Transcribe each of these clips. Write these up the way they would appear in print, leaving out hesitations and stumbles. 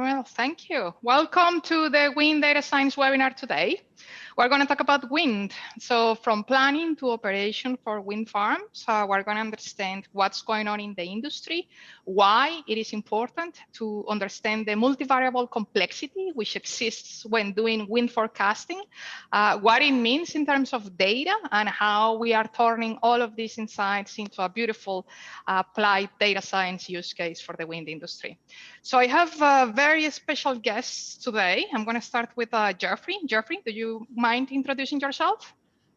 Phenomenal. Thank you. Welcome to the Wind Data Science webinar today. We're going to talk about wind. So from planning to operation for wind farms, we're going to understand what's going on in the industry, why it is important to understand the multivariable complexity which exists when doing wind forecasting, what it means in terms of data, and how we are turning all of these insights into a beautiful applied data science use case for the wind industry. So I have very special guests today. I'm going to start with Jeffrey. Jeffrey, do you mind introducing yourself?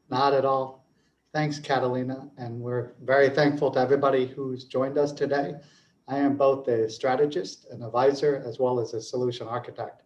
Not at all. Thanks, Catalina. And we're very thankful to everybody who's joined us today. I am both a strategist, an advisor, as well as a solution architect.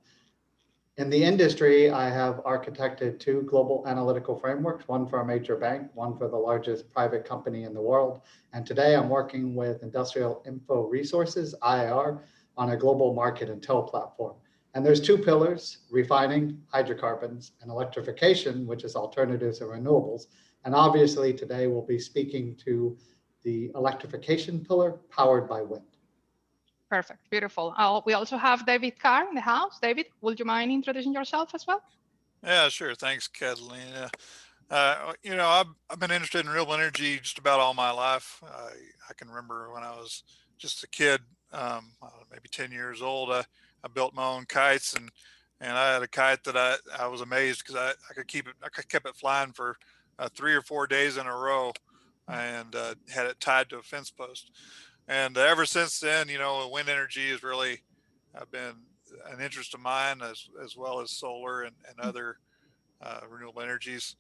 In the industry, I have architected two global analytical frameworks, one for a major bank, one for the largest private company in the world. And today I'm working with Industrial Info Resources, IIR, on a global market intel platform. And there's two pillars: refining, hydrocarbons, and electrification, which is alternatives and renewables. And obviously today we'll be speaking to the electrification pillar powered by wind. Perfect, beautiful. We also have David Carr in the house. David, would you mind introducing yourself as well? Yeah, sure. Thanks, Catalina. You know, I've been interested in renewable energy just about all my life. I can remember when I was just a kid, maybe 10 years old, I built my own kites, and I had a kite that I was amazed because I could keep it, I kept it flying for 3 or 4 days in a row, and had it tied to a fence post. And ever since then, you know, wind energy has really been an interest of mine, as well as solar and other renewable energies.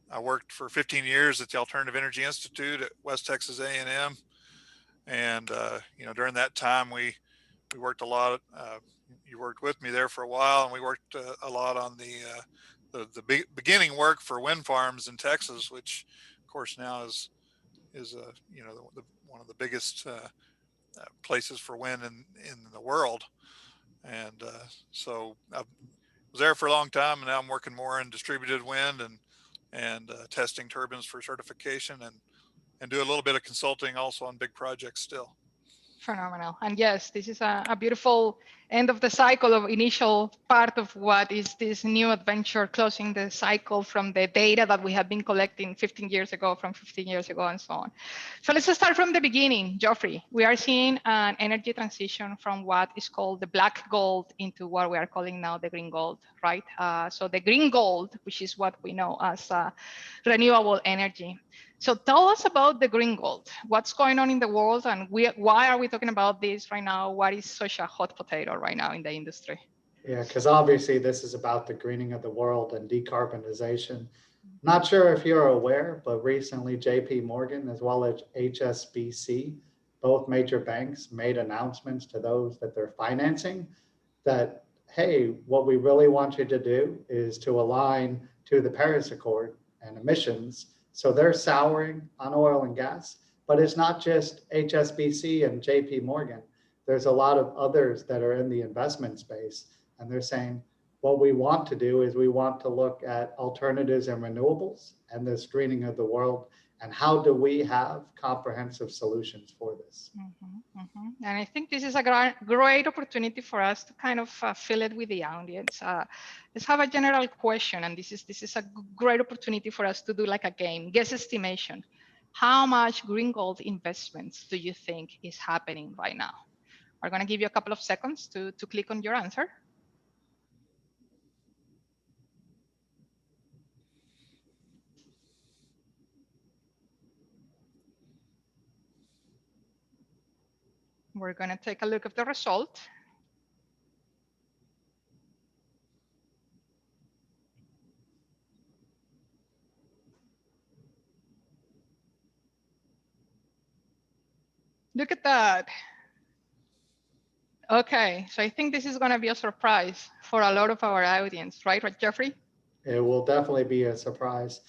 I worked for 15 years at the Alternative Energy Institute at West Texas A&M, and you know, during that time we worked a lot. You worked with me there for a while, and we worked a lot on the beginning work for wind farms in Texas, which of course now is you know, one of the biggest places for wind in the world. And so I was there for a long time, and now I'm working more in distributed wind and testing turbines for certification, and do a little bit of consulting also on big projects still. Phenomenal. And yes, this is a beautiful end of the cycle of initial part of what is this new adventure, closing the cycle from the data that we have been collecting 15 years ago, from 15 years ago, and so on. So let's start from the beginning. Geoffrey, we are seeing an energy transition from what is called the black gold into what we are calling now the green gold, right? So the green gold, which is what we know as renewable energy. So tell us about the green gold. What's going on in the world, and why are we talking about this right now? What is such a hot potato right now in the industry? Yeah, because obviously this is about the greening of the world and decarbonization. Not sure if you're aware, but recently JP Morgan as well as HSBC, both major banks, made announcements to those that they're financing that, hey, what we really want you to do is to align to the Paris Accord and emissions. So they're souring on oil and gas, but it's not just HSBC and JP Morgan. There's a lot of others that are in the investment space, and they're saying, what we want to do is we want to look at alternatives and renewables and the screening of the world, and how do we have comprehensive solutions for this. And I think this is a great opportunity for us to kind of fill it with the audience. Let's have a general question, and this is a great opportunity for us to do like a game, guess estimation. How much green gold investments do you think is happening right now? We're going to give you a couple of seconds to click on your answer. We're going to take a look at the result. Look at that. Okay, so I think this is going to be a surprise for a lot of our audience, right, Jeffrey? It will definitely be a surprise.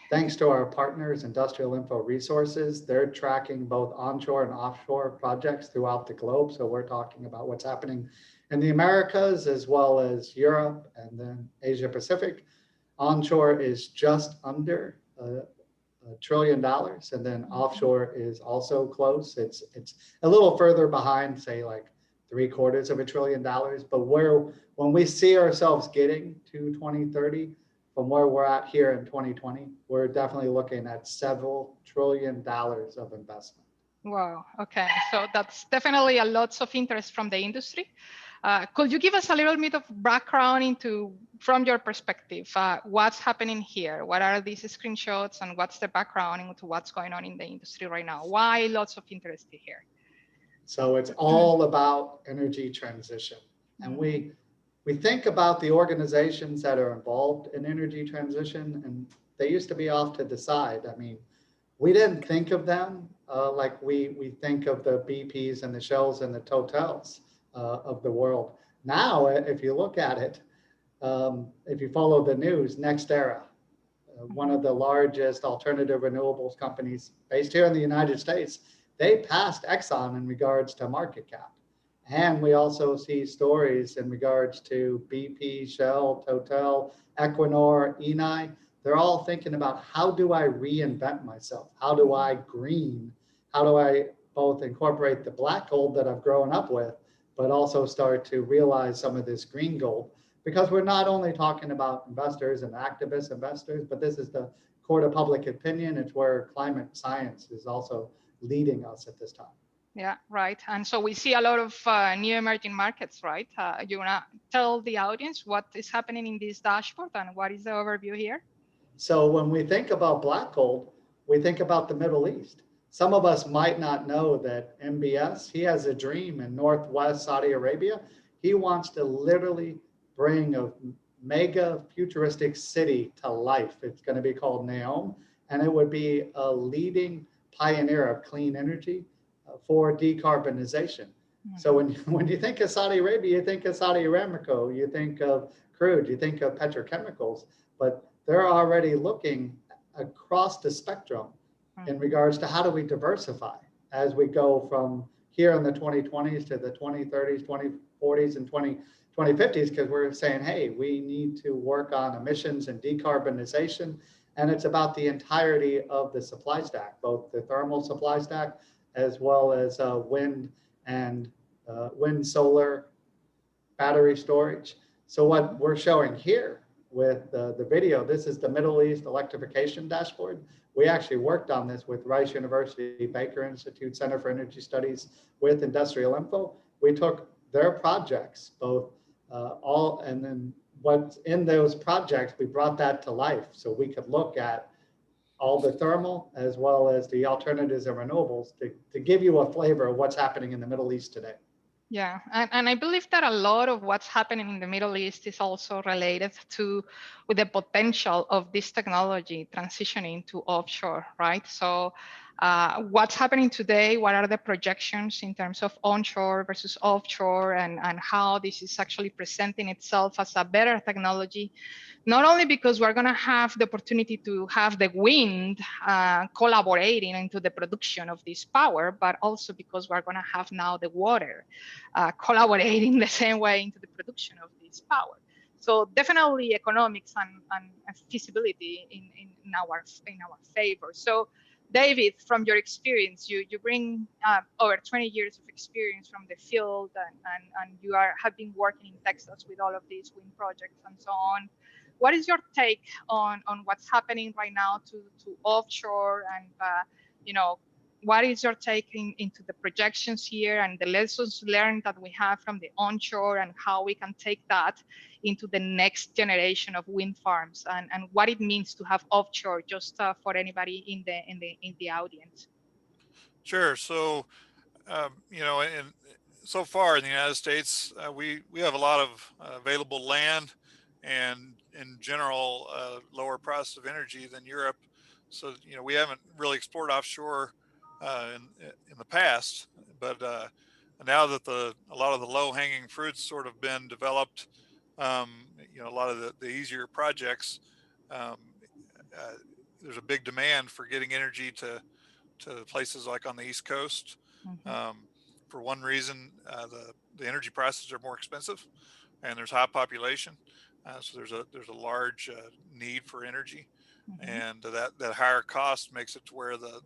Thanks to our partners, Industrial Info Resources, they're tracking both onshore and offshore projects throughout the globe. So we're talking about what's happening in the Americas as well as Europe and then Asia Pacific. Onshore is just under $1 trillion, and then offshore is also close. It's a little further behind, say like $750 billion. But when we see ourselves getting to 2030, from where we're at here in 2020, we're definitely looking at several $1 trillion of investment. Wow. Okay. So that's definitely a lots of interest from the industry. Could you give us a little bit of background into, from your perspective, what's happening here? What are these screenshots and what's the background into what's going on in the industry right now? Why lots of interest here? So it's all about energy transition. And we think about the organizations that are involved in energy transition, and they used to be off to the side. I mean, we didn't think of them like we think of the BPs and the Shells and the Totals of the world. Now, if you look at it, if you follow the news, NextEra, one of the largest alternative renewables companies based here in the United States, they passed Exxon in regards to market cap. And we also see stories in regards to BP, Shell, Total, Equinor, Eni. They're all thinking about, how do I reinvent myself? How do I green? How do I both incorporate the black gold that I've grown up with, but also start to realize some of this green gold? Because we're not only talking about investors and activist investors, but this is the court of public opinion. It's where climate science is also leading us at this time. Yeah, right. And so we see a lot of new emerging markets, right? You want to tell the audience what is happening in this dashboard and what is the overview here? So when we think about black gold, we think about the Middle East. Some of us might not know that MBS, he has a dream in Northwest Saudi Arabia. He wants to literally bring a mega futuristic city to life. It's going to be called Neom, and it would be a leading pioneer of clean energy for decarbonization. So when you think of Saudi Arabia, you think of Saudi Aramco, you think of crude, you think of petrochemicals, but they're already looking across the spectrum in regards to how do we diversify as we go from here in the 2020s to the 2030s, 2040s, and 2050s, because we're saying, hey, we need to work on emissions and decarbonization. And it's about the entirety of the supply stack, both the thermal supply stack, as well as wind and wind, solar, battery storage. So what we're showing here with the video, this is the Middle East electrification dashboard. We actually worked on this with Rice University, Baker Institute, Center for Energy Studies, with Industrial Info. We took their projects, both and then what's in those projects, we brought that to life so we could look at all the thermal as well as the alternatives and renewables to give you a flavor of what's happening in the Middle East today. Yeah, and I believe that a lot of what's happening in the Middle East is also related to with the potential of this technology transitioning to offshore, right? So what's happening today, what are the projections in terms of onshore versus offshore, and how this is actually presenting itself as a better technology, not only because we're going to have the opportunity to have the wind collaborating into the production of this power, but also because we're going to have now the water collaborating the same way into the production of this power. So definitely economics and feasibility in our favor. So David, from your experience, you bring over 20 years of experience from the field, and you have been working in Texas with all of these wind projects and so on. What is your take on what's happening right now to offshore, and what is your take into the projections here and the lessons learned that we have from the onshore, and how we can take that into the next generation of wind farms, and what it means to have offshore, just for anybody in the audience? Sure. So, and so far in the United States, we have a lot of available land, and in general, lower price of energy than Europe. So, we haven't really explored offshore in the past, but now that a lot of the low hanging fruits sort of been developed, a lot of the easier projects, um, uh, there's a big demand for getting energy to places like on the East Coast. Um, for one reason, the energy prices are more expensive, and there's high population, so there's a large need for energy, and that higher cost makes it to where the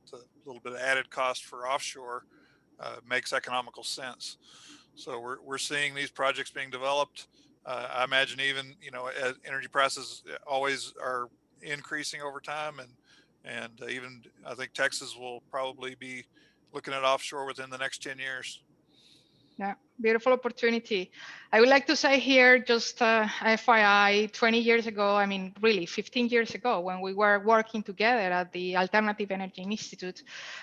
little bit of added cost for offshore makes economical sense. So we're seeing these projects being developed. I imagine even, as energy prices always are increasing over time, and even I think Texas will probably be looking at offshore within the next 10 years. Yeah, beautiful opportunity. I would like to say here, just FYI, 20 years ago, I mean, really 15 years ago, when we were working together at the Alternative Energy Institute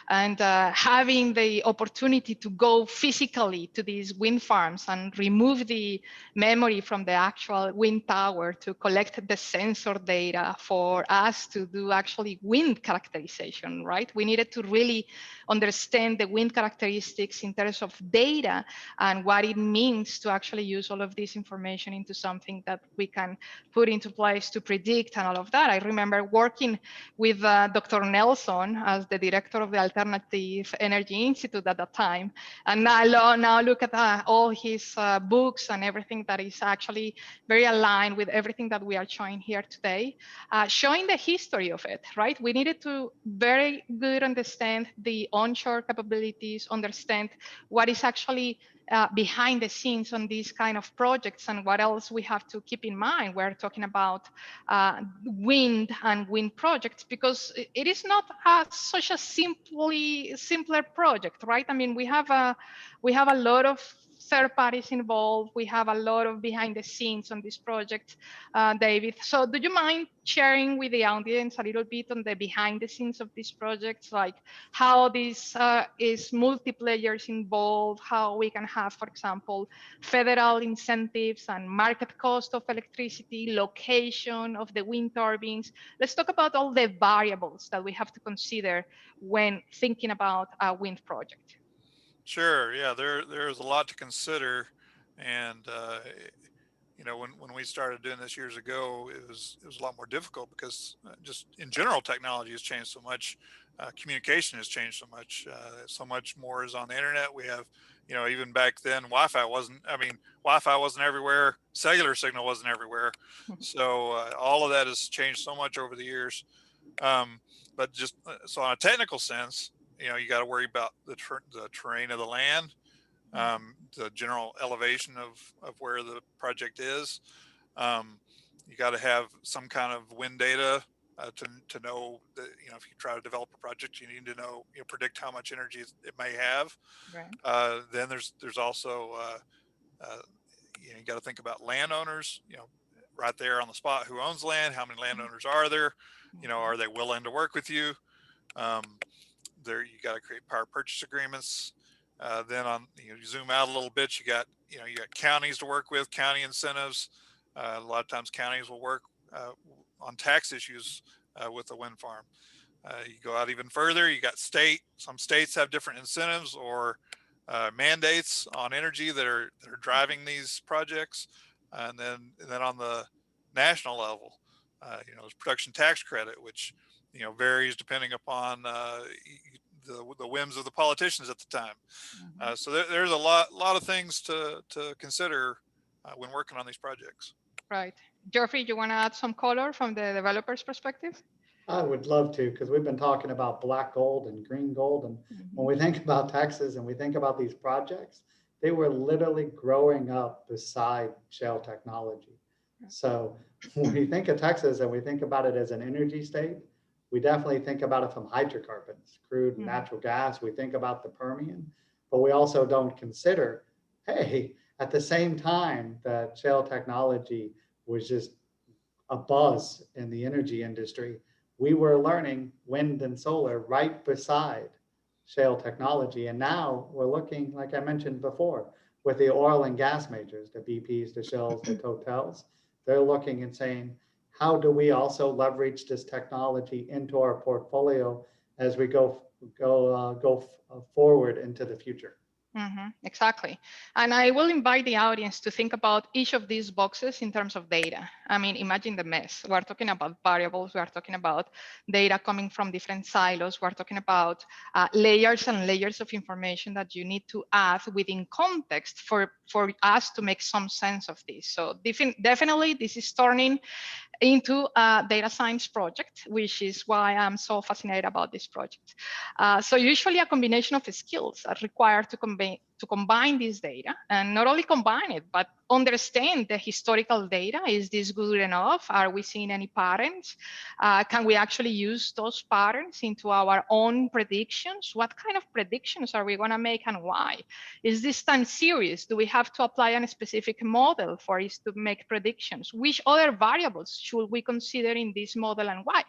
and having the opportunity to go physically to these wind farms and remove the memory from the actual wind tower to collect the sensor data for us to do actually wind characterization, right? We needed to really understand the wind characteristics in terms of data and what it means to actually use all of this information into something that we can put into place to predict and all of that. I remember working with Dr. Nelson as the director of the Alternative Energy Institute at that time. And now look at all his books and everything that is actually very aligned with everything that we are showing here today, showing the history of it, right? We needed to very good understand the onshore capabilities, understand what is actually behind the scenes on these kind of projects and what else we have to keep in mind. We're talking about wind and wind projects because it is not such a simpler project, right? I mean, we have a lot of third parties involved. We have a lot of behind the scenes on this project, David. So do you mind sharing with the audience a little bit on the behind the scenes of these projects, like how this is multi-players involved, how we can have, for example, federal incentives and market cost of electricity, location of the wind turbines. Let's talk about all the variables that we have to consider when thinking about a wind project. Sure. Yeah, there's a lot to consider, and when we started doing this years ago, it was a lot more difficult because just in general technology has changed so much. Communication has changed so much more is on the internet. We have, even back then, Wi-Fi wasn't everywhere. Cellular signal wasn't everywhere. So all of that has changed so much over the years. But just so on a technical sense, you got to worry about the terrain of the land, the general elevation of where the project is. You got to have some kind of wind data to know that, if you try to develop a project, you need to know, predict how much energy it may have. Right. Then there's also you got to think about landowners, right there on the spot, who owns land, how many landowners are there, are they willing to work with you? There, you got to create power purchase agreements. Then you zoom out a little bit, you got counties to work with, county incentives. A lot of times counties will work on tax issues with a wind farm. You go out even further, you got some states have different incentives or mandates on energy that are driving these projects. And then on the national level, there's production tax credit, which varies depending upon the whims of the politicians at the time. So there's a lot of things to consider when working on these projects. Right. Geoffrey, you want to add some color from the developer's perspective? I would love to, because we've been talking about black gold and green gold. And when we think about Texas and we think about these projects, they were literally growing up beside shale technology. So when we think of Texas and we think about it as an energy state, we definitely think about it from hydrocarbons, crude and natural gas. We think about the Permian, but we also don't consider, hey, at the same time that shale technology was just a buzz in the energy industry, we were learning wind and solar right beside shale technology. And now we're looking, like I mentioned before, with the oil and gas majors, the BPs, the Shells, the Totals, they're looking and saying, how do we also leverage this technology into our portfolio as we go forward into the future? Exactly. And I will invite the audience to think about each of these boxes in terms of data. I mean, imagine the mess. We're talking about variables. We're talking about data coming from different silos. We're talking about layers and layers of information that you need to add within context for us to make some sense of this. So definitely this is turning into a data science project, which is why I'm so fascinated about this project. So usually a combination of skills are required to to combine this data, and not only combine it, but understand the historical data. Is this good enough? Are we seeing any patterns? Can we actually use those patterns into our own predictions? What kind of predictions are we going to make and why? Is this time series? Do we have to apply a specific model for us to make predictions? Which other variables should we consider in this model and why?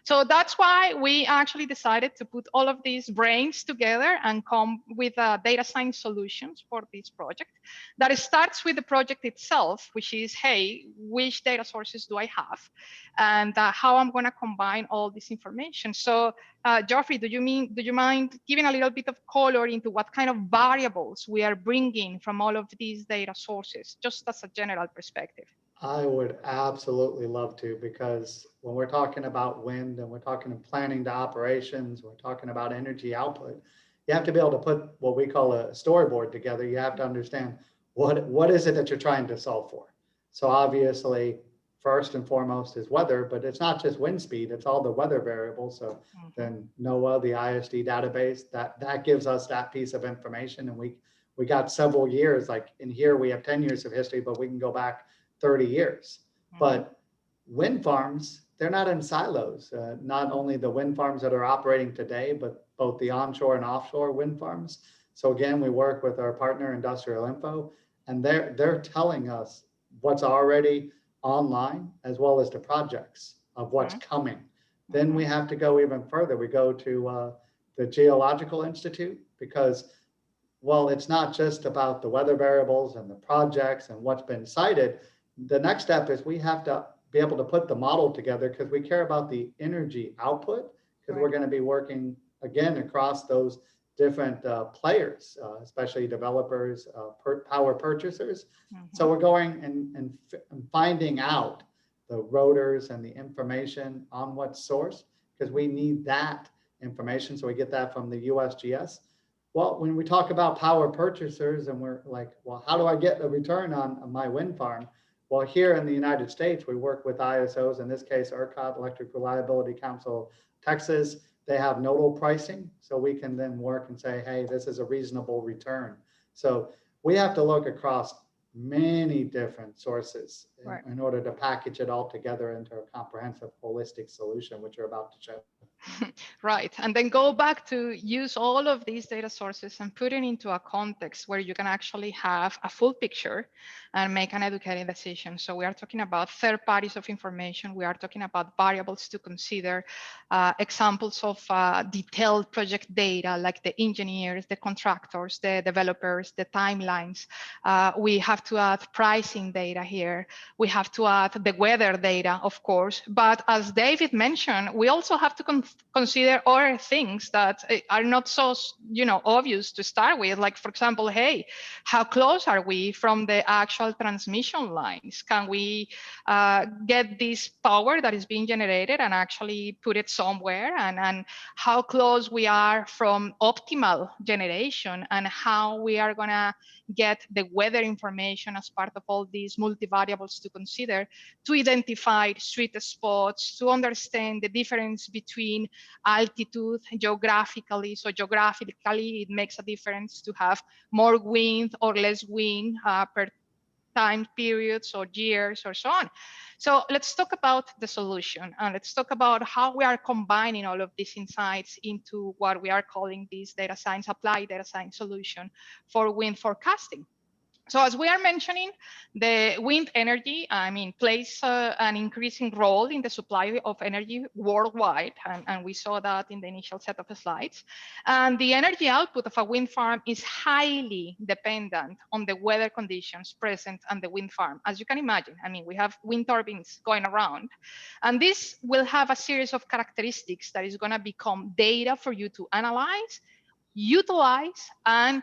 So that's why we actually decided to put all of these brains together and come with data science solutions for this project. That starts with the project itself, which is, hey, which data sources do I have? And how I'm going to combine all this information. So Geoffrey, do you mind giving a little bit of color into what kind of variables we are bringing from all of these data sources, just as a general perspective? I would absolutely love to, because when we're talking about wind and we're talking planning to operations, we're talking about energy output, you have to be able to put what we call a storyboard together. You have to understand what is it that you're trying to solve for. So obviously, first and foremost is weather, but it's not just wind speed, it's all the weather variables. So then NOAA, the ISD database, that gives us that piece of information. And we got several years, like in here we have 10 years of history, but we can go back 30 years. But wind farms, they're not in silos. Not only the wind farms that are operating today, but both the onshore and offshore wind farms. So again, we work with our partner Industrial Info, and they're telling us what's already online as well as the projects of what's coming. Then we have to go even further. We go to the Geological Institute, because well, it's not just about the weather variables and the projects and what's been cited. The next step is we have to be able to put the model together, because we care about the energy output, because we're going to be working again across those different players, especially developers, power purchasers. So we're going and finding out the rotors and the information on what source, because we need that information. So we get that from the USGS. Well, when we talk about power purchasers and we're like, well, how do I get a return on my wind farm? Well, here in the United States, we work with ISOs, in this case, ERCOT, Electric Reliability Council, Texas. They have nodal pricing, so we can then work and say, hey, this is a reasonable return. So we have to look across many different sources in order to package it all together into a comprehensive, holistic solution, which you're about to show. Right. And then go back to use all of these data sources and put it into a context where you can actually have a full picture and make an educated decision. So we are talking about third parties of information. We are talking about variables to consider, examples of detailed project data, like the engineers, the contractors, the developers, the timelines. We have to add pricing data here. We have to add the weather data, of course. But as David mentioned, we also have to consider other things that are not so obvious to start with, like, for example, hey, how close are we from the actual transmission lines? Can we get this power that is being generated and actually put it somewhere? And how close we are from optimal generation, and how we are going to get the weather information as part of all these multivariables to consider, to identify sweet spots, to understand the difference between altitude geographically. So geographically, it makes a difference to have more wind or less wind per time periods or years or so on. So let's talk about the solution, and let's talk about how we are combining all of these insights into what we are calling this data science, applied data science solution for wind forecasting. So as we are mentioning, the wind energy, plays an increasing role in the supply of energy worldwide. And we saw that in the initial set of slides. And the energy output of a wind farm is highly dependent on the weather conditions present on the wind farm. As you can imagine, we have wind turbines going around. And this will have a series of characteristics that is going to become data for you to analyze, utilize, and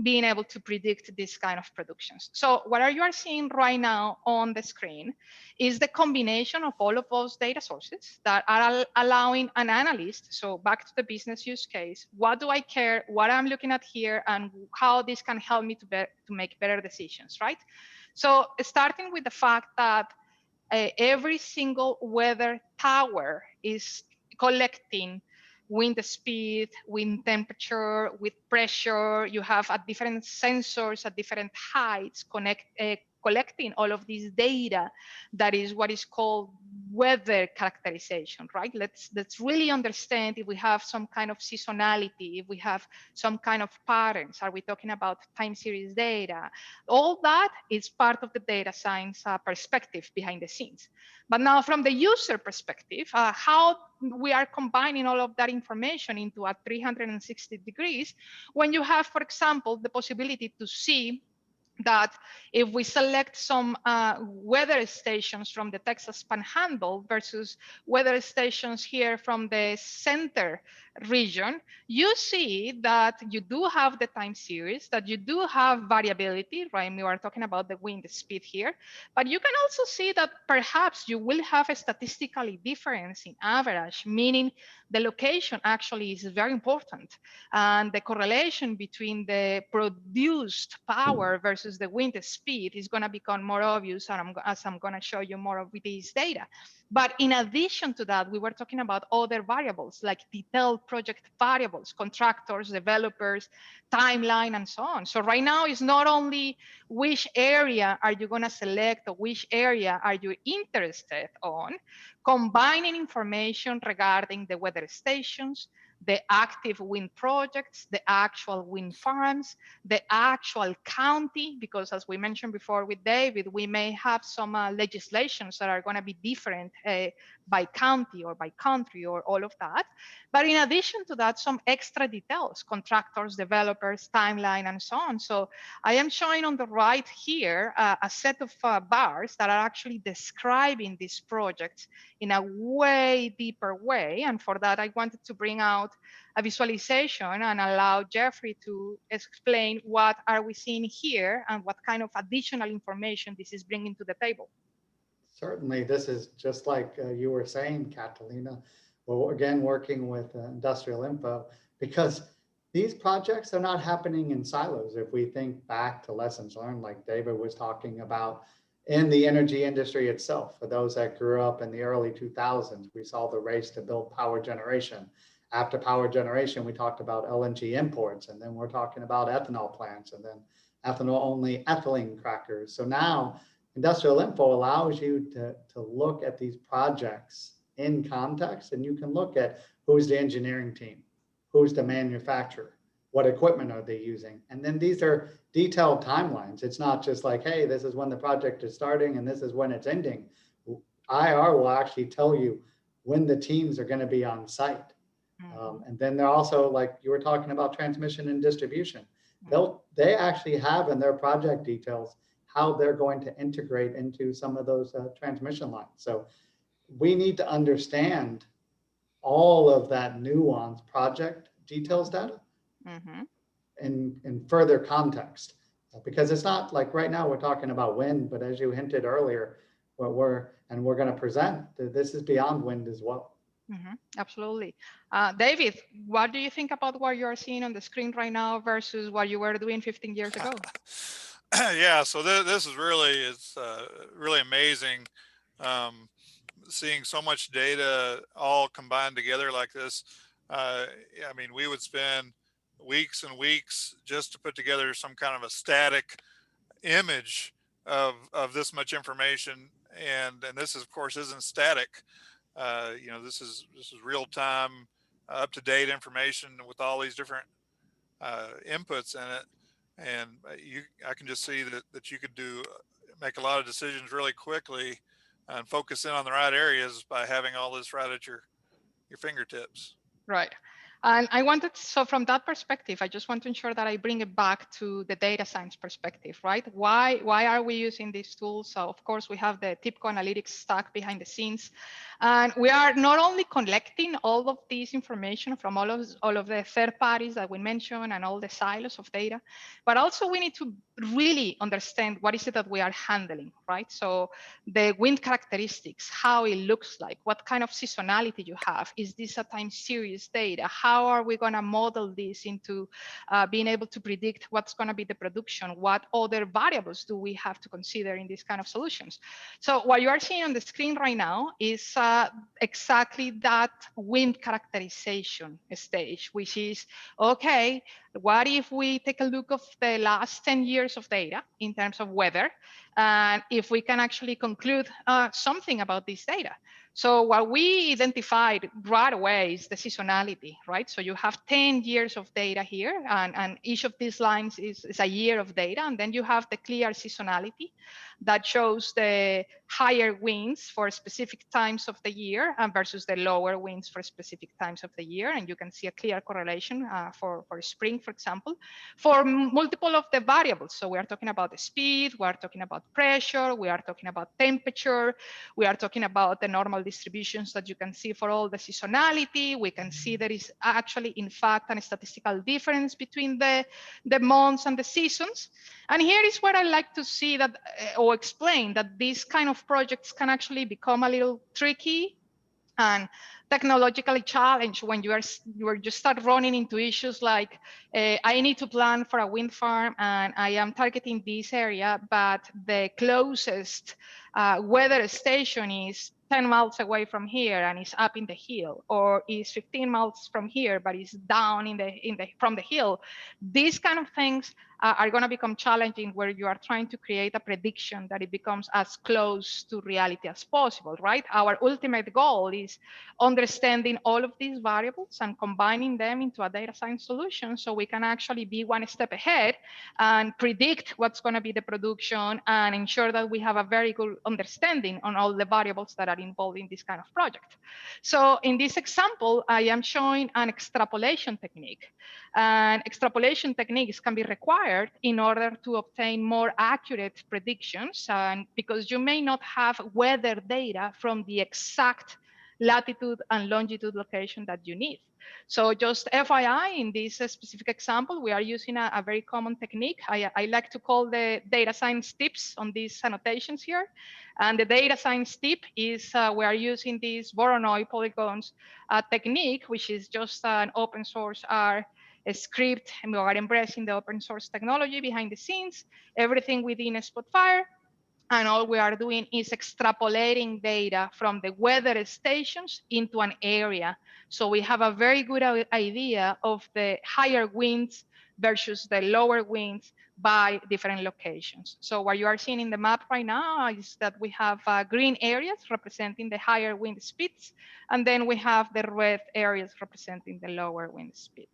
being able to predict this kind of productions. So what you are seeing right now on the screen is the combination of all of those data sources that are allowing an analyst, so back to the business use case, what do I care, what I'm looking at here, and how this can help me to make better decisions, right? So starting with the fact that every single weather tower is collecting wind speed, wind temperature, with pressure. You have at different sensors at different heights collecting all of this data. That is what is called weather characterization, right? Let's really understand if we have some kind of seasonality, if we have some kind of patterns. Are we talking about time series data? All that is part of the data science perspective behind the scenes. But now from the user perspective, how we are combining all of that information into a 360 degrees when you have, for example, the possibility to see that if we select some weather stations from the Texas Panhandle versus weather stations here from the center region, you see that you do have the time series, that you do have variability, right? We are talking about the wind speed here, but you can also see that perhaps you will have a statistically difference in average, meaning the location actually is very important. And the correlation between the produced power versus the wind speed is going to become more obvious as I'm going to show you more of this data. But in addition to that, we were talking about other variables like detailed project variables, contractors, developers, timeline, and so on. So right now it's not only which area are you going to select or which area are you interested on, combining information regarding the weather stations, the active wind projects, the actual wind farms, the actual county, because as we mentioned before with David, we may have some legislations that are going to be different by county or by country or all of that. But in addition to that, some extra details, contractors, developers, timeline, and so on. So I am showing on the right here a set of bars that are actually describing these projects in a way deeper way. And for that, I wanted to bring out a visualization and allow Jeffrey to explain what are we seeing here and what kind of additional information this is bringing to the table. Certainly, this is just like you were saying, Catalina. Well, again, working with Industrial Info, because these projects are not happening in silos. If we think back to lessons learned, like David was talking about in the energy industry itself, for those that grew up in the early 2000s, we saw the race to build power generation. After power generation, we talked about LNG imports, and then we're talking about ethanol plants, and then ethanol only ethylene crackers. So now Industrial Info allows you to look at these projects in context, and you can look at who's the engineering team, who's the manufacturer, what equipment are they using, and then these are detailed timelines. It's not just like, hey, this is when the project is starting and this is when it's ending. IR will actually tell you when the teams are going to be on site. And then they're also, like you were talking about, transmission and distribution. They actually have in their project details how they're going to integrate into some of those transmission lines. So we need to understand all of that nuanced project details data in further context, because it's not like right now we're talking about wind, but as you hinted earlier, we're going to present that this is beyond wind as well. Absolutely. David, what do you think about what you're seeing on the screen right now versus what you were doing 15 years ago? Yeah, so this is really, it's really amazing seeing so much data all combined together like this. I mean, we would spend weeks and weeks just to put together some kind of a static image of this much information, and this of course isn't static. You know, this is real time, up to date information with all these different inputs in it, and I can just see that you could make a lot of decisions really quickly and focus in on the right areas by having all this right at your fingertips. Right. And I wanted, so from that perspective, I just want to ensure that I bring it back to the data science perspective, right? Why are we using these tools? So of course we have the TIBCO analytics stack behind the scenes. And we are not only collecting all of this information from all of the third parties that we mentioned and all the silos of data, but also we need to really understand what is it that we are handling, right? So the wind characteristics, how it looks like, what kind of seasonality you have, is this a time series data? How are we going to model this into being able to predict what's going to be the production? What other variables do we have to consider in these kind of solutions? So what you are seeing on the screen right now is exactly that wind characterization stage, which is, okay, what if we take a look of the last 10 years of data in terms of weather, and if we can actually conclude something about this data? So what we identified right away is the seasonality, right? So you have 10 years of data here, and each of these lines is a year of data, and then you have the clear seasonality that shows the higher winds for specific times of the year versus the lower winds for specific times of the year. And you can see a clear correlation for spring, for example, for multiple of the variables. So we are talking about the speed, we are talking about pressure, we are talking about temperature, we are talking about the normal distributions that you can see for all the seasonality. We can see there is actually, in fact, a statistical difference between the months and the seasons. And here is where I like to see that or explain that these kind of projects can actually become a little tricky and technologically challenged when you just start running into issues like I need to plan for a wind farm and I am targeting this area, but the closest weather station is 10 miles away from here and is up in the hill, or is 15 miles from here but is down from the hill. These kind of things are going to become challenging where you are trying to create a prediction that it becomes as close to reality as possible, right? Our ultimate goal is understanding all of these variables and combining them into a data science solution so we can actually be one step ahead and predict what's going to be the production and ensure that we have a very good understanding on all the variables that are involved in this kind of project. So in this example, I am showing an extrapolation technique. And extrapolation techniques can be required in order to obtain more accurate predictions, and because you may not have weather data from the exact latitude and longitude location that you need. So just FYI, in this specific example, we are using a very common technique. I like to call the data science tips on these annotations here. And the data science tip is we are using this Voronoi polygons technique, which is just an open source R script, and we are embracing the open source technology behind the scenes, everything within Spotfire. And all we are doing is extrapolating data from the weather stations into an area. So we have a very good idea of the higher winds versus the lower winds by different locations. So what you are seeing in the map right now is that we have green areas representing the higher wind speeds, and then we have the red areas representing the lower wind speeds.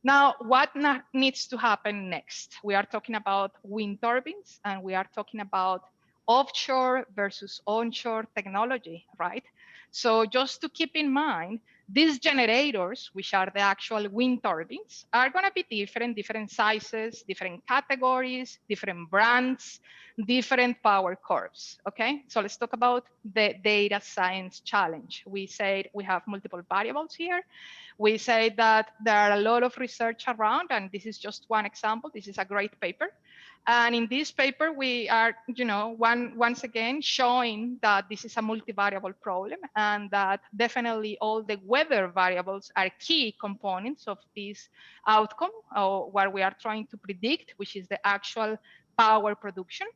Now, what needs to happen next? We are talking about wind turbines, and we are talking about offshore versus onshore technology, right? So just to keep in mind, these generators, which are the actual wind turbines, are going to be different sizes, different categories, different brands, different power curves, okay? So let's talk about the data science challenge. We said we have multiple variables here. We say that there are a lot of research around, and this is just one example. This is a great paper. And in this paper, we are, once again showing that this is a multivariable problem and that definitely all the weather variables are key components of this outcome, or what we are trying to predict, which is the actual power production.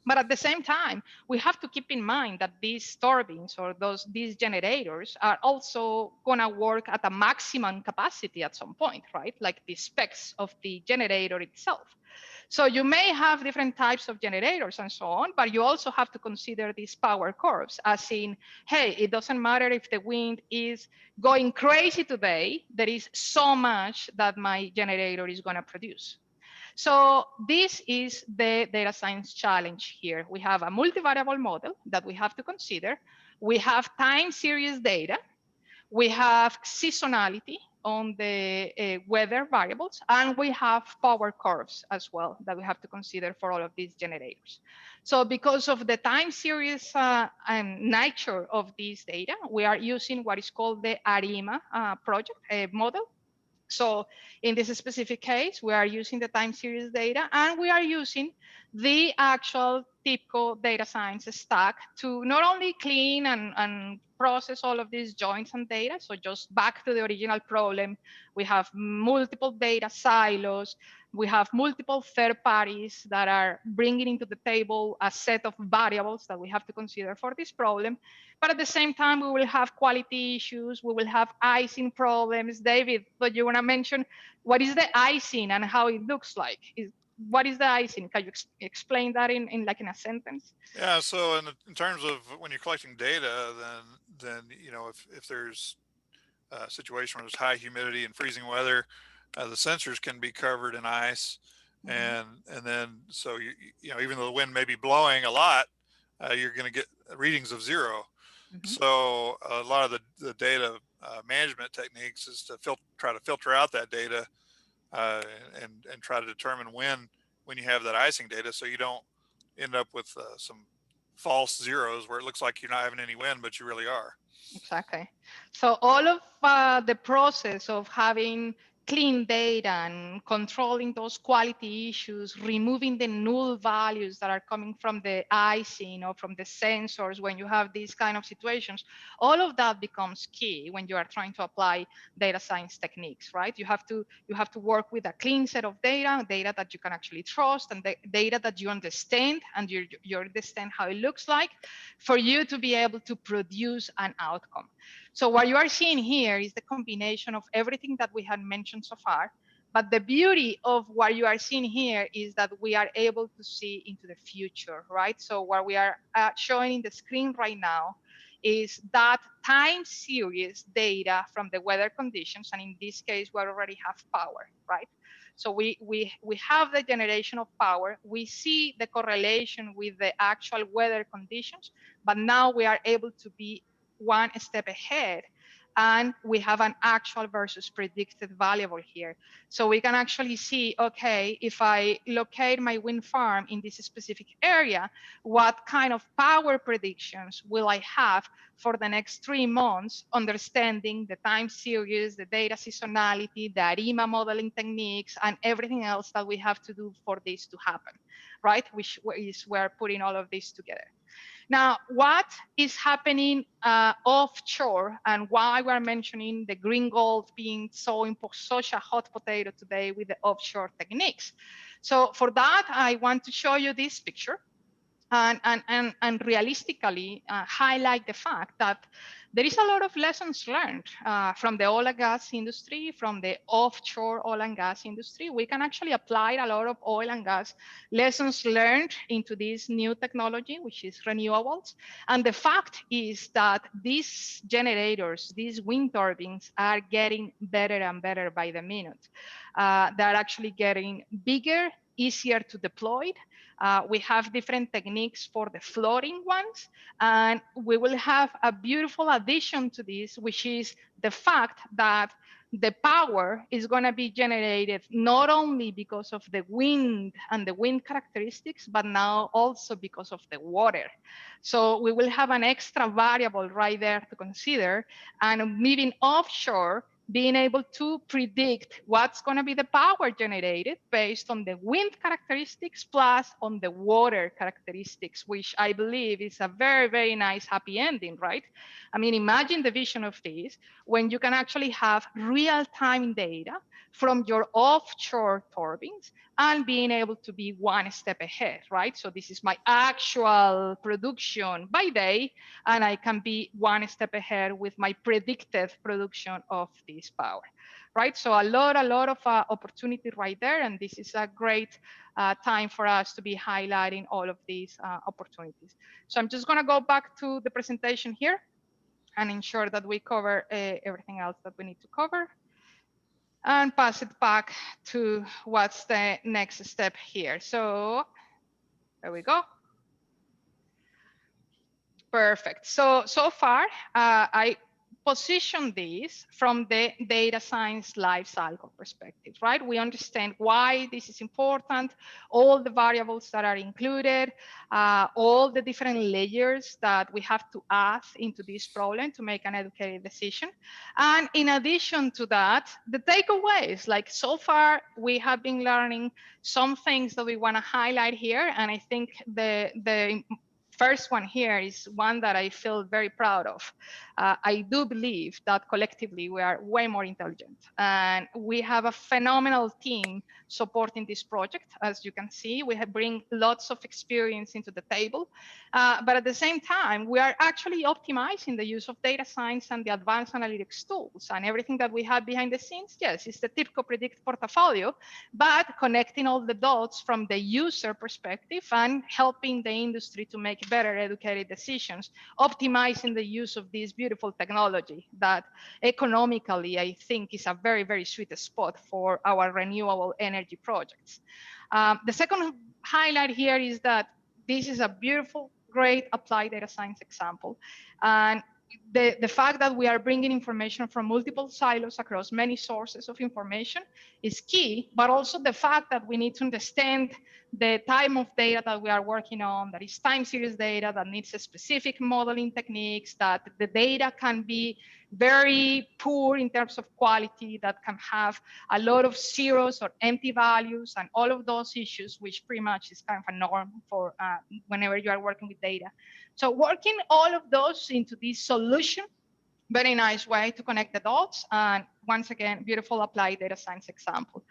But at the same time, we have to keep in mind that these turbines or these generators are also going to work at a maximum capacity at some point, right? Like the specs of the generator itself. So you may have different types of generators and so on, but you also have to consider these power curves as in, hey, it doesn't matter if the wind is going crazy today, there is so much that my generator is going to produce. So this is the data science challenge here. We have a multivariable model that we have to consider. We have time series data. We have seasonality on the weather variables, and we have power curves as well that we have to consider for all of these generators. So because of the time series and nature of these data, we are using what is called the ARIMA project model. So in this specific case, we are using the time series data, and we are using the actual TIBCO data science stack to not only clean and process all of these joins and data. So just back to the original problem, we have multiple data silos. We have multiple third parties that are bringing into the table a set of variables that we have to consider for this problem. But at the same time, we will have quality issues. We will have icing problems. David, but you want to mention what is the icing and how it looks like? What is the icing? Can you explain that in like in a sentence? Yeah. So in terms of when you're collecting data, then if there's a situation where there's high humidity and freezing weather, the sensors can be covered in ice, and then so even though the wind may be blowing a lot, you're going to get readings of zero. So a lot of the data management techniques is to try to filter out that data, uh, and try to determine when you have that icing data, so you don't end up with some false zeros where it looks like you're not having any wind, but you really are. Exactly. So all of the process of having clean data and controlling those quality issues, removing the null values that are coming from the icing or from the sensors when you have these kind of situations, all of that becomes key when you are trying to apply data science techniques, right? You have to work with a clean set of data that you can actually trust, and the data that you understand, and you understand how it looks like, for you to be able to produce an outcome. So what you are seeing here is the combination of everything that we had mentioned so far. But the beauty of what you are seeing here is that we are able to see into the future, right? So what we are showing in the screen right now is that time series data from the weather conditions. And in this case, we already have power, right? So we have the generation of power. We see the correlation with the actual weather conditions, but now we are able to be one step ahead, and we have an actual versus predicted variable here. So we can actually see, okay, if I locate my wind farm in this specific area, what kind of power predictions will I have for the next 3 months, understanding the time series, the data seasonality, the ARIMA modeling techniques, and everything else that we have to do for this to happen, right? Which is we're putting all of this together. Now, what is happening offshore, and why we're mentioning the green gold being such a hot potato today with the offshore techniques? So for that, I want to show you this picture and realistically highlight the fact that there is a lot of lessons learned from the oil and gas industry, from the offshore oil and gas industry. We can actually apply a lot of oil and gas lessons learned into this new technology, which is renewables. And the fact is that these generators, these wind turbines, are getting better and better by the minute. They're actually getting bigger, easier to deploy. We have different techniques for the floating ones, and we will have a beautiful addition to this, which is the fact that the power is going to be generated not only because of the wind and the wind characteristics, but now also because of the water. So we will have an extra variable right there to consider. And moving offshore, being able to predict what's going to be the power generated based on the wind characteristics plus on the water characteristics, which I believe is a very, very nice happy ending, right? I mean, imagine the vision of this when you can actually have real-time data from your offshore turbines and being able to be one step ahead, right? So this is my actual production by day, and I can be one step ahead with my predicted production of this power, right? So a lot of opportunity right there, and this is a great time for us to be highlighting all of these opportunities. So I'm just gonna go back to the presentation here and ensure that we cover everything else that we need to cover, and pass it back to what's the next step here. So there we go. Perfect. So far, I position this from the data science life cycle perspective, right? We understand why this is important, all the variables that are included, all the different layers that we have to add into this problem to make an educated decision. And in addition to that, the takeaways, like so far we have been learning some things that we want to highlight here. And I think the first one here is one that I feel very proud of. I do believe that collectively we are way more intelligent, and we have a phenomenal team supporting this project. As you can see, we have bring lots of experience into the table, but at the same time, we are actually optimizing the use of data science and the advanced analytics tools and everything that we have behind the scenes. Yes, it's the TIBCO Predict portfolio, but connecting all the dots from the user perspective and helping the industry to make better educated decisions, optimizing the use of this beautiful technology that economically, I think, is a very, very sweet spot for our renewable energy projects. The second highlight here is that this is a beautiful, great applied data science example. And the fact that we are bringing information from multiple silos across many sources of information is key, but also the fact that we need to understand the type of data that we are working on, that is time series data that needs a specific modeling techniques, that the data can be very poor in terms of quality, that can have a lot of zeros or empty values and all of those issues, which pretty much is kind of a norm for whenever you are working with data. So working all of those into this solution, very nice way to connect the dots. And once again, beautiful applied data science example.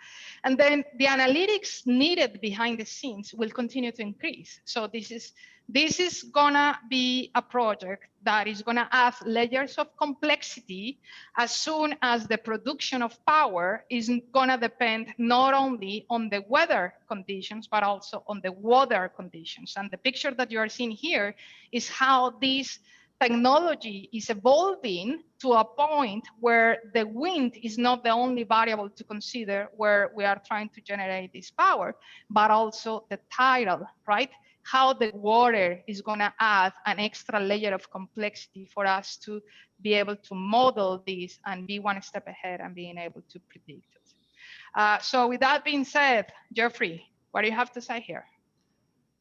And then the analytics needed behind the scenes will continue to increase. So this is gonna be a project that is gonna add layers of complexity as soon as the production of power is gonna depend not only on the weather conditions, but also on the water conditions. And the picture that you are seeing here is how this technology is evolving to a point where the wind is not the only variable to consider where we are trying to generate this power, but also the tidal, right? How the water is going to add an extra layer of complexity for us to be able to model this and be one step ahead and being able to predict it. So with that being said, Jeffrey, what do you have to say here?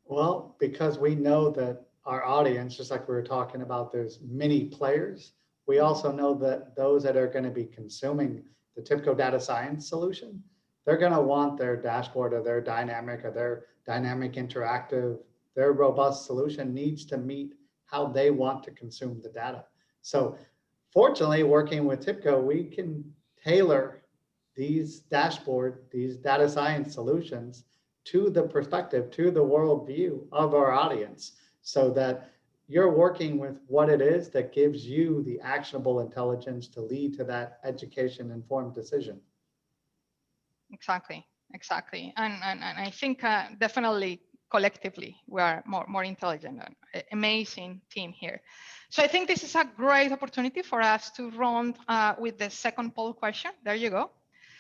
Well, because we know that our audience, just like we were talking about, there's many players. We also know that those that are going to be consuming the TIBCO data science solution, they're going to want their dashboard or their dynamic interactive, their robust solution needs to meet how they want to consume the data. So fortunately, working with TIBCO, we can tailor these data science solutions to the perspective, to the worldview of our audience, so that you're working with what it is that gives you the actionable intelligence to lead to that education informed decision. Exactly. And I think definitely collectively we are more intelligent and amazing team here. So I think this is a great opportunity for us to run with the second poll question. There you go.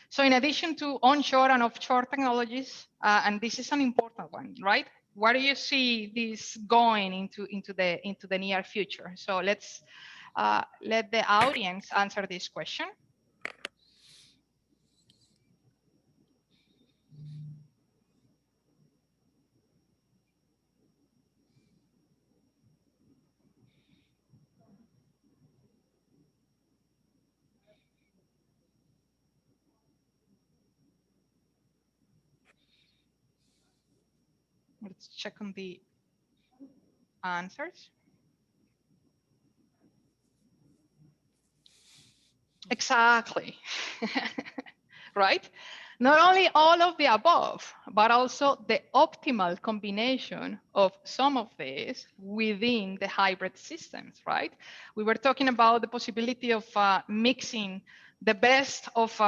So in addition to onshore and offshore technologies, and this is an important one, right? Where do you see this going into the near future? So let's let the audience answer this question. Let's check on the answers. Exactly. Right? Not only all of the above, but also the optimal combination of some of these within the hybrid systems, right? We were talking about the possibility of mixing the best of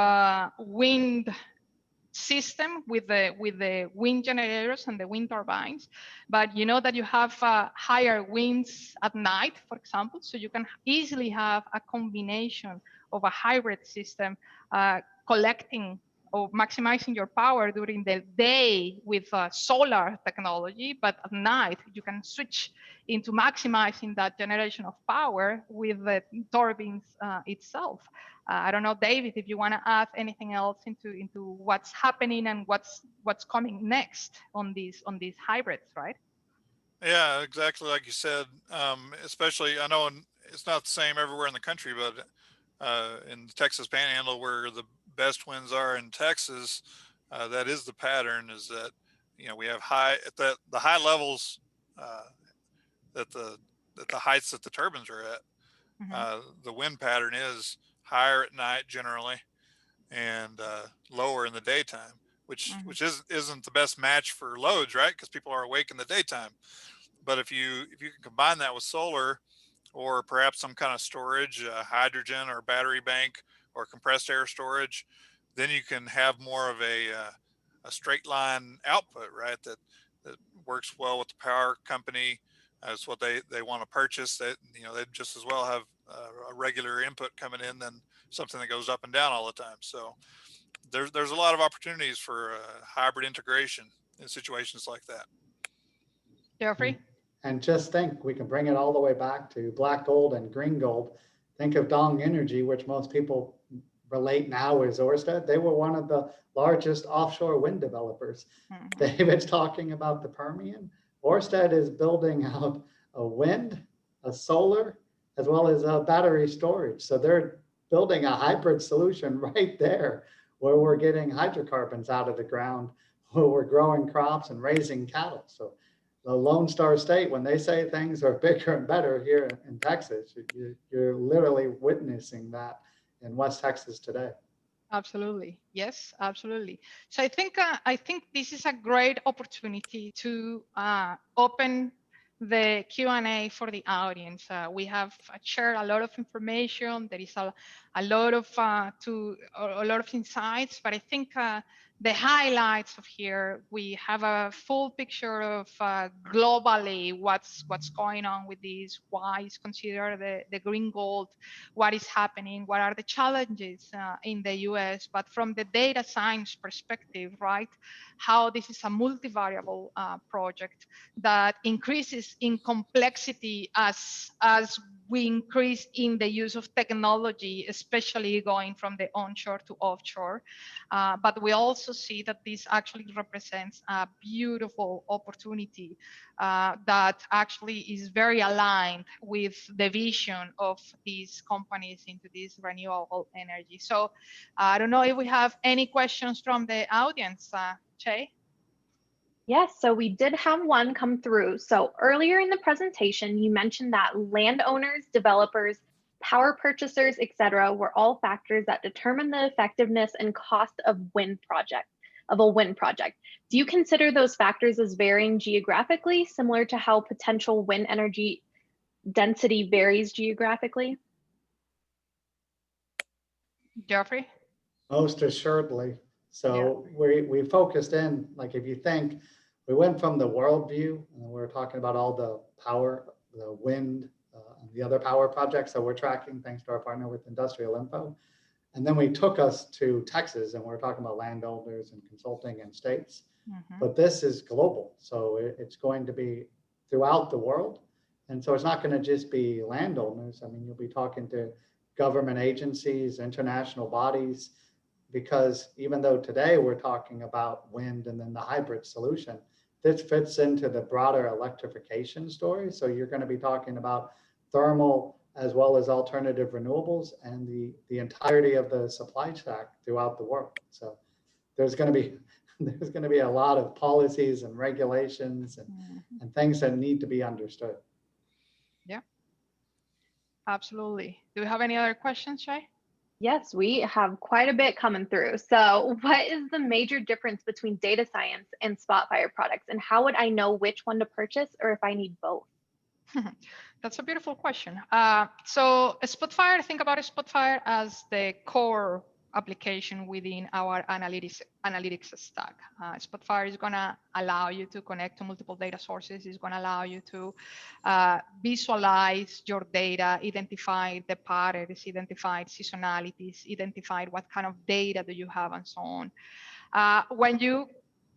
wind system with the wind generators and the wind turbines, but you know that you have higher winds at night, for example, so you can easily have a combination of a hybrid system collecting of maximizing your power during the day with solar technology, but at night you can switch into maximizing that generation of power with the turbines itself. I don't know, David, if you want to add anything else into what's happening and what's coming next on these hybrids, right? Yeah, exactly like you said. Especially, I know it's not the same everywhere in the country, but in the Texas Panhandle, where the best winds are in Texas, that is the pattern. Is that we have high at the high levels uh, that the heights that the turbines are at. Mm-hmm. The wind pattern is higher at night generally, and lower in the daytime, which Mm-hmm. isn't the best match for loads, right? Because people are awake in the daytime. But if you can combine that with solar, or perhaps some kind of storage, hydrogen or battery bank or compressed air storage, then you can have more of a straight line output, right? That works well with the power company. That's what they want to purchase. That they just as well have a regular input coming in than something that goes up and down all the time. So there's a lot of opportunities for hybrid integration in situations like that. Jeffrey? And just think, we can bring it all the way back to black gold and green gold. Think of Dong Energy, which most people relate now as Ørsted. They were one of the largest offshore wind developers. Mm-hmm. David's talking about the Permian. Ørsted is building out a wind, a solar, as well as a battery storage. So they're building a hybrid solution right there, where we're getting hydrocarbons out of the ground, where we're growing crops and raising cattle. So the Lone Star State, when they say things are bigger and better here in Texas, you're literally witnessing that in West Texas today. Absolutely. Yes, absolutely. So I think this is a great opportunity to open the Q&A for the audience. We have shared a lot of information. There is a lot of a lot of insights, but I think the highlights of here, we have a full picture of globally what's going on with this, why is considered the green gold, what is happening, what are the challenges in the US, but from the data science perspective, right? How this is a multivariable project that increases in complexity as we increase in the use of technology, especially going from the onshore to offshore. But we also see that this actually represents a beautiful opportunity that actually is very aligned with the vision of these companies into this renewable energy. So I don't know if we have any questions from the audience, Che? Yes, so we did have one come through. So earlier in the presentation, you mentioned that landowners, developers, power purchasers, etc., were all factors that determine the effectiveness and cost of a wind project. Do you consider those factors as varying geographically, similar to how potential wind energy density varies geographically? Jeffrey? Most assuredly. Yeah. So we focused in, like if you think, we went from the world view, and we're talking about all the power, the wind, and the other power projects that we're tracking thanks to our partner with Industrial Info. And then we took us to Texas, and we're talking about landowners and consulting and states. Mm-hmm. But this is global, so it's going to be throughout the world. And so it's not going to just be landowners. I mean, you'll be talking to government agencies, international bodies, because even though today we're talking about wind and then the hybrid solution, this fits into the broader electrification story. So you're going to be talking about thermal as well as alternative renewables and the entirety of the supply stack throughout the world. So there's going to be a lot of policies and regulations and things that need to be understood. Yeah, absolutely. Do we have any other questions, Shay? Yes, we have quite a bit coming through. So what is the major difference between data science and Spotfire products? And how would I know which one to purchase or if I need both? That's a beautiful question. So Spotfire, think about Spotfire as the core application within our analytics stack. Spotfire is going to allow you to connect to multiple data sources. It's going to allow you to visualize your data, identify the patterns, identify seasonalities, identify what kind of data do you have, and so on. When you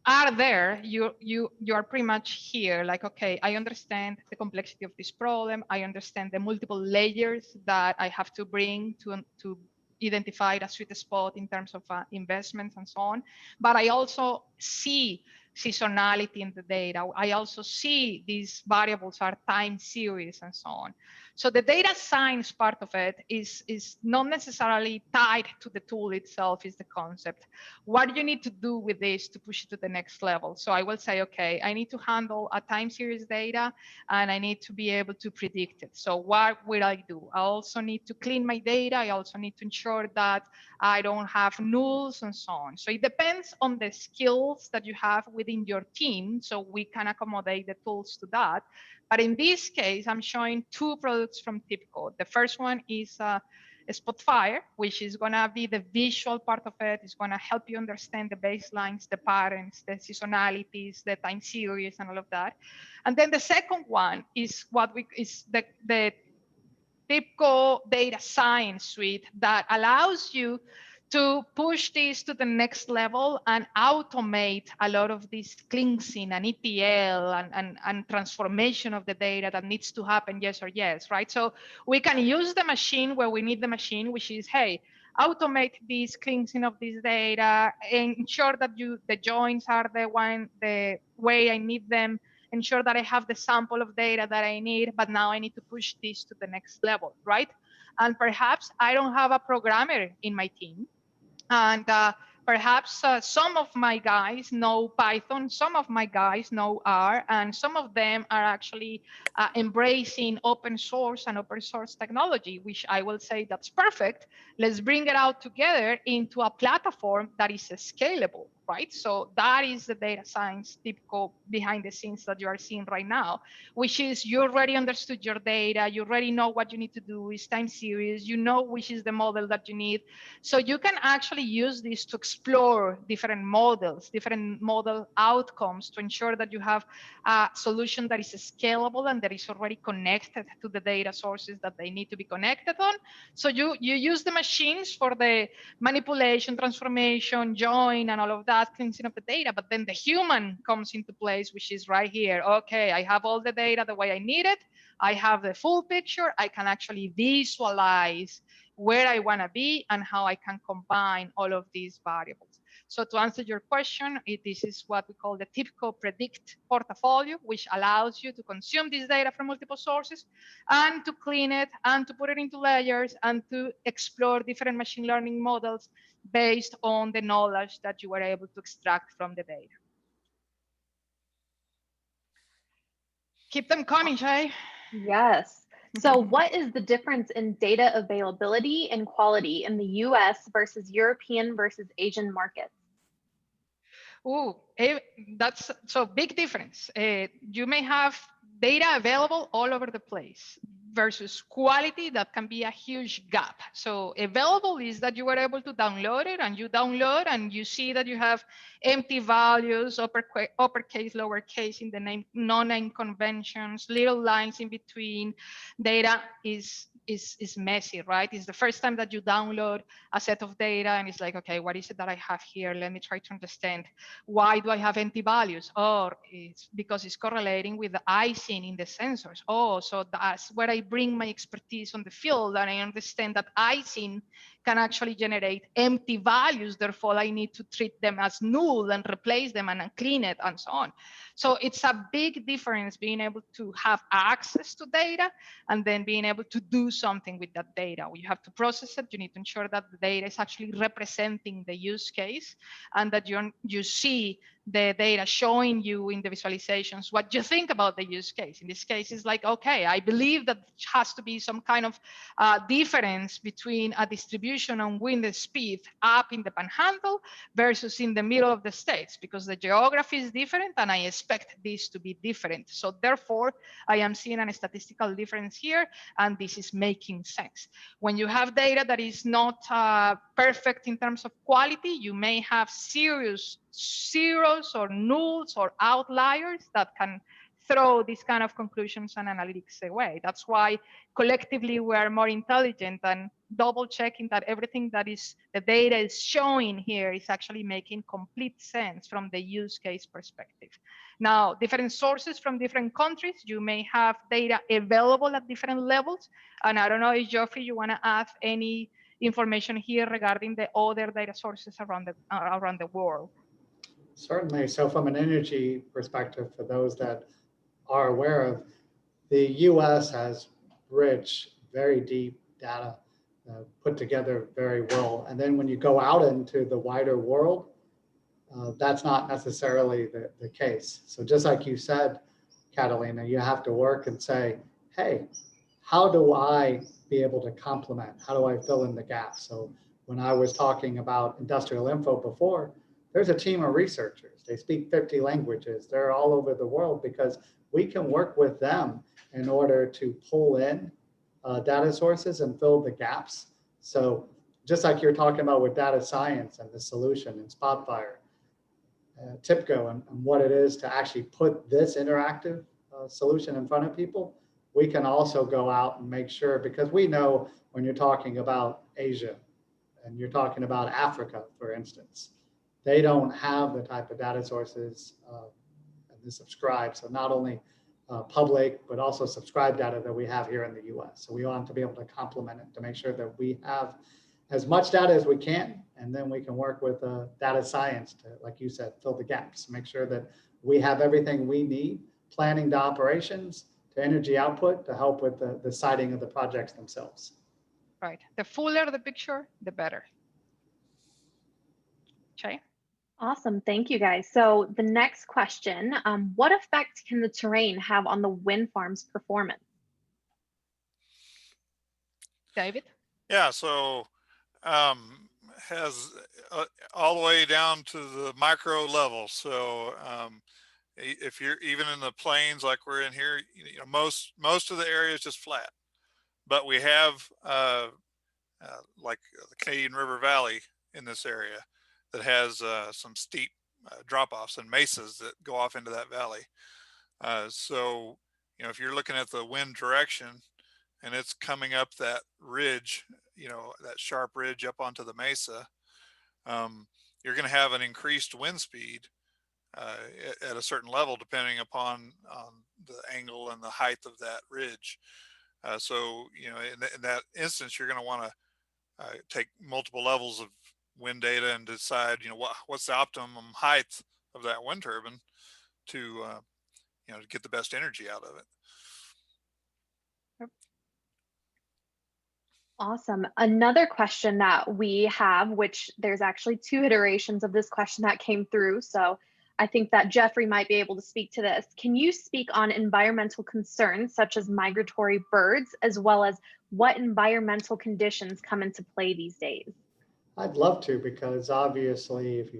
are there, you are pretty much here, like, okay, I understand the complexity of this problem. I understand the multiple layers that I have to bring to identify a sweet spot in terms of investments and so on. But I also see seasonality in the data. I also see these variables are time series and so on. So the data science part of it is not necessarily tied to the tool itself, is the concept. What do you need to do with this to push it to the next level? So I will say, okay, I need to handle a time series data and I need to be able to predict it. So what will I do? I also need to clean my data. I also need to ensure that I don't have nulls and so on. So it depends on the skills that you have within your team. So we can accommodate the tools to that. But in this case, I'm showing two products from TIPCO. The first one is Spotfire, which is going to be the visual part of it. It's going to help you understand the baselines, the patterns, the seasonalities, the time series, and all of that. And then the second one is the TIPCO data science suite that allows you to push this to the next level and automate a lot of this cleansing and ETL and transformation of the data that needs to happen yes or yes, right? So we can use the machine where we need the machine, which is, hey, automate this cleansing of this data, ensure that the joins are the way I need them, ensure that I have the sample of data that I need, but now I need to push this to the next level, right? And perhaps I don't have a programmer in my team, and perhaps some of my guys know Python, some of my guys know R, and some of them are actually embracing open source and open source technology, which I will say that's perfect. Let's bring it out together into a platform that is scalable, right? So that is the data science typical behind the scenes that you are seeing right now, which is you already understood your data, you already know what you need to do, it's time series, you know which is the model that you need. So you can actually use this to explore different models, different model outcomes to ensure that you have a solution that is scalable and that is already connected to the data sources that they need to be connected on. So you use the machines for the manipulation, transformation, join, and all of that, cleansing of the data, but then the human comes into place, which is right here. Okay, I have all the data the way I need it. I have the full picture. I can actually visualize where I want to be and how I can combine all of these variables. So to answer your question, this is what we call the typical predict portfolio, which allows you to consume this data from multiple sources and to clean it and to put it into layers and to explore different machine learning models based on the knowledge that you were able to extract from the data. Keep them coming, Jay. Yes. So what is the difference in data availability and quality in the US versus European versus Asian markets? Oh, that's so big difference. You may have data available all over the place versus quality that can be a huge gap. So available is that you were able to download it and you download and you see that you have empty values, uppercase, lowercase in the name, non-name conventions, little lines in between. Data is messy, right? It's the first time that you download a set of data and it's like, okay, what is it that I have here? Let me try to understand. Why do I have empty values? Or it's because it's correlating with the icing in the sensors. Oh, so that's where I bring my expertise on the field and I understand that icing can actually generate empty values. Therefore, I need to treat them as null and replace them and clean it and so on. So it's a big difference being able to have access to data and then being able to do something with that data. You have to process it. You need to ensure that the data is actually representing the use case and that you see the data showing you in the visualizations what you think about the use case. In this case, it's like, okay, I believe that has to be some kind of difference between a distribution on wind speed up in the panhandle versus in the middle of the states, because the geography is different and I expect this to be different. So therefore, I am seeing a statistical difference here, and this is making sense. When you have data that is not perfect in terms of quality, you may have serious zeros or nulls or outliers that can throw these kind of conclusions and analytics away. That's why collectively we are more intelligent and double checking that everything that is the data is showing here is actually making complete sense from the use case perspective. Now, different sources from different countries, you may have data available at different levels. And I don't know if Geoffrey, you want to add any information here regarding the other data sources around the world. Certainly. So from an energy perspective, for those that are aware of, the US has rich, very deep data put together very well. And then when you go out into the wider world, that's not necessarily the case. So just like you said, Catalina, you have to work and say, hey, how do I be able to complement? How do I fill in the gaps? So when I was talking about industrial info before, there's a team of researchers. They speak 50 languages. They're all over the world because we can work with them in order to pull in data sources and fill the gaps. So just like you're talking about with data science and the solution in Spotfire, TIPCO and what it is to actually put this interactive solution in front of people, we can also go out and make sure, because we know when you're talking about Asia and you're talking about Africa, for instance, they don't have the type of data sources and the subscribe. So not only public, but also subscribed data that we have here in the US. So we want to be able to complement it to make sure that we have as much data as we can, and then we can work with data science to, like you said, fill the gaps, make sure that we have everything we need, planning to operations, to energy output, to help with the siting of the projects themselves. Right. The fuller the picture, the better. Okay. Awesome. Thank you, guys. So the next question, what effect can the terrain have on the wind farm's performance? David? Yeah, so has all the way down to the micro level. So if you're even in the plains like we're in here, you know, most of the area is just flat, but we have like the Canadian River Valley in this area that has some steep drop-offs and mesas that go off into that valley. So, you know, if you're looking at the wind direction and it's coming up that ridge, you know, that sharp ridge up onto the mesa, you're going to have an increased wind speed at a certain level, depending upon the angle and the height of that ridge. So, you know, in that instance, you're going to want to take multiple levels of wind data and decide, you know, what's the optimum height of that wind turbine to, you know, to get the best energy out of it. Awesome. Another question that we have, which there's actually 2 iterations of this question that came through. So I think that Geoffrey might be able to speak to this. Can you speak on environmental concerns such as migratory birds, as well as what environmental conditions come into play these days? I'd love to, because obviously if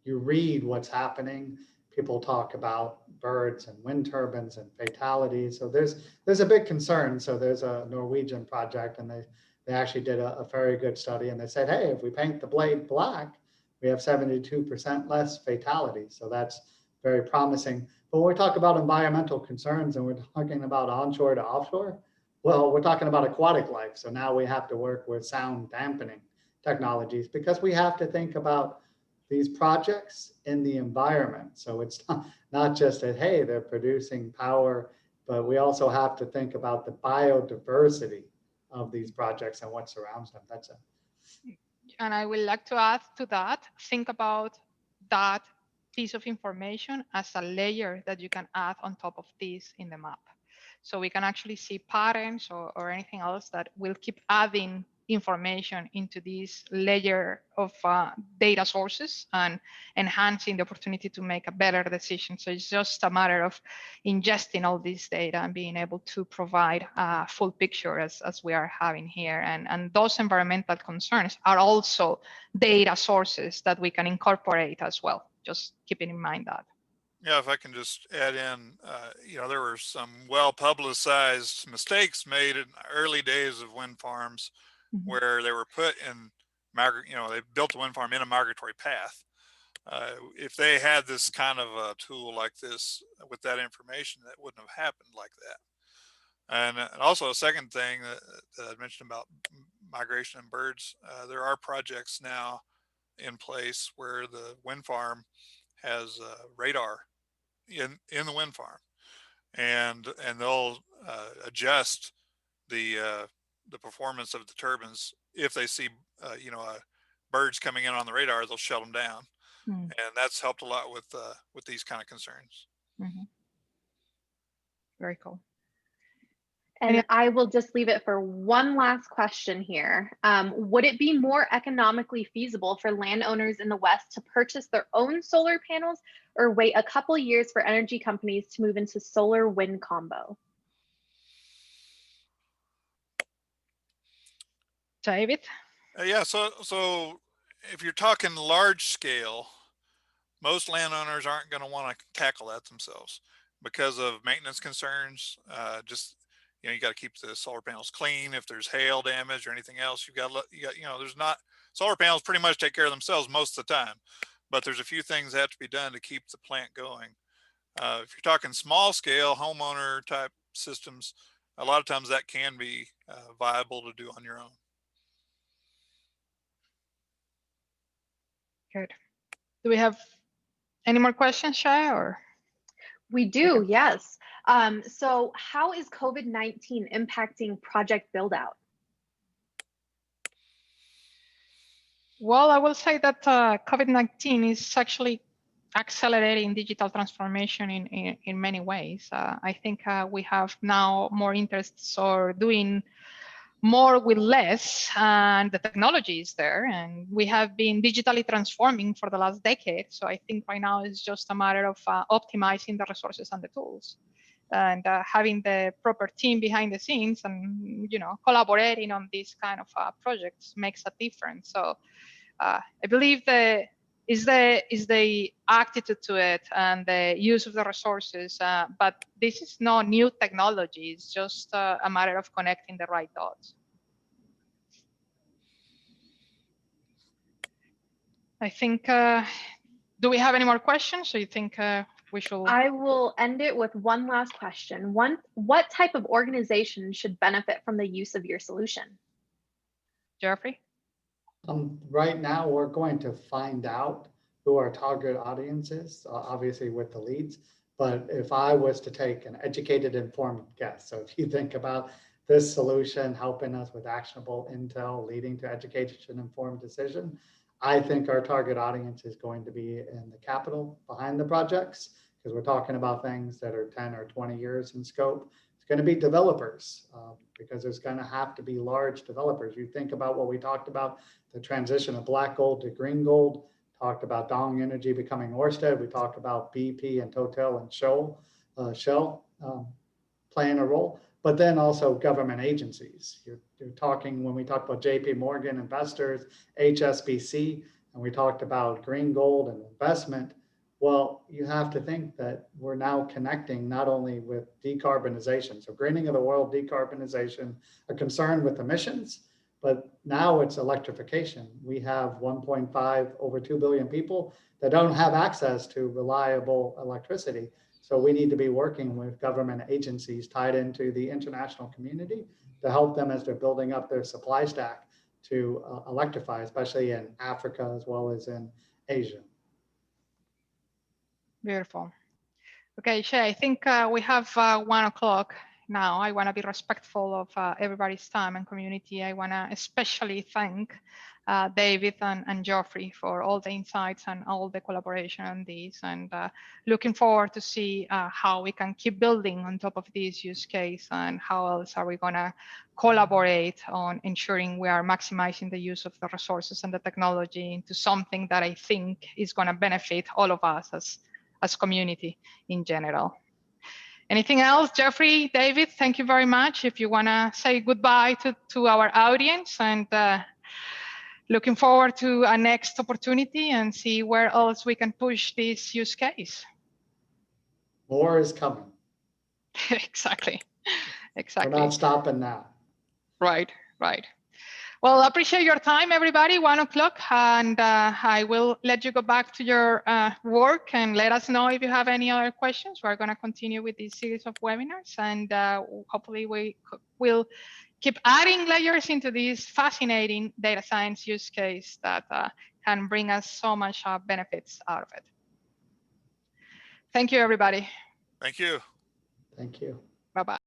you read what's happening, people talk about birds and wind turbines and fatalities. So there's a big concern. So there's a Norwegian project, and they actually did a very good study, and they said, hey, if we paint the blade black, we have 72% less fatalities. So that's very promising. But when we talk about environmental concerns and we're talking about onshore to offshore, well, we're talking about aquatic life. So now we have to work with sound dampening technologies, because we have to think about these projects in the environment. So it's not just that, hey, they're producing power, but we also have to think about the biodiversity of these projects and what surrounds them. That's it. And I would like to add to that, think about that piece of information as a layer that you can add on top of this in the map. So we can actually see patterns or anything else that will keep adding information into this layer of data sources and enhancing the opportunity to make a better decision. So it's just a matter of ingesting all this data and being able to provide a full picture as we are having here. And those environmental concerns are also data sources that we can incorporate as well. Just keeping in mind that. Yeah, if I can just add in, there were some well-publicized mistakes made in the early days of wind farms where they were put in, they built the wind farm in a migratory path. If they had this kind of a tool like this with that information, that wouldn't have happened like that. And also a second thing that I mentioned about migration and birds, there are projects now in place where the wind farm has radar in the wind farm, and they'll adjust the performance of the turbines if they see birds coming in on the radar. They'll shut them down, and that's helped a lot with these kind of concerns. Very cool. And I will just leave it for one last question here. Would it be more economically feasible for landowners in the West to purchase their own solar panels or wait a couple years for energy companies to move into solar wind combo? David? Yeah, so if you're talking large scale, most landowners aren't going to want to tackle that themselves because of maintenance concerns. You got to keep the solar panels clean. If there's hail damage or anything else, solar panels pretty much take care of themselves most of the time, but there's a few things that have to be done to keep the plant going. If you're talking small scale homeowner type systems, a lot of times that can be viable to do on your own. Good. Do we have any more questions, Shai, or? We do, yes. So how is COVID-19 impacting project build out? Well, I will say that COVID-19 is actually accelerating digital transformation in many ways. I think we have now more interests or doing more with less, and the technology is there, and we have been digitally transforming for the last decade. So I think right now it's just a matter of optimizing the resources and the tools, and having the proper team behind the scenes, and collaborating on these kind of projects makes a difference. So I believe is the attitude to it and the use of the resources, but this is no new technology. It's just a matter of connecting the right dots. I think, do we have any more questions? So you think we should? I will end it with one last question. What type of organization should benefit from the use of your solution? Jeffrey? Right now, we're going to find out who our target audience is, obviously with the leads. But if I was to take an educated, informed guess, so if you think about this solution helping us with actionable intel, leading to education informed decision, I think our target audience is going to be in the capital behind the projects, because we're talking about things that are 10 or 20 years in scope. It's going to be developers, because there's going to have to be large developers. You think about what we talked about, the transition of black gold to green gold, talked about Dong Energy becoming Ørsted. We talked about BP and Total and Shell playing a role, but then also government agencies. You're talking, when we talk about JP Morgan investors, HSBC, and we talked about green gold and investment. Well, you have to think that we're now connecting not only with decarbonization, so greening of the world, decarbonization, a concern with emissions, but now it's electrification. We have 1.5, over 2 billion people that don't have access to reliable electricity. So we need to be working with government agencies tied into the international community to help them as they're building up their supply stack to electrify, especially in Africa as well as in Asia. Beautiful. Okay, Shay, I think we have 1 o'clock now. I want to be respectful of everybody's time and community. I want to especially thank David and Geoffrey for all the insights and all the collaboration on this, and looking forward to see how we can keep building on top of this use case, and how else are we going to collaborate on ensuring we are maximizing the use of the resources and the technology into something that I think is going to benefit all of us as community in general. Anything else, Geoffrey, David? Thank you very much. If you want to say goodbye to our audience, and looking forward to a next opportunity and see where else we can push this use case. More is coming. Exactly. We're not stopping now. Right. Well, I appreciate your time, everybody. 1 o'clock, and I will let you go back to your work, and let us know if you have any other questions. We're going to continue with this series of webinars, and hopefully we will keep adding layers into this fascinating data science use case that can bring us so much benefits out of it. Thank you, everybody. Thank you. Thank you. Bye-bye.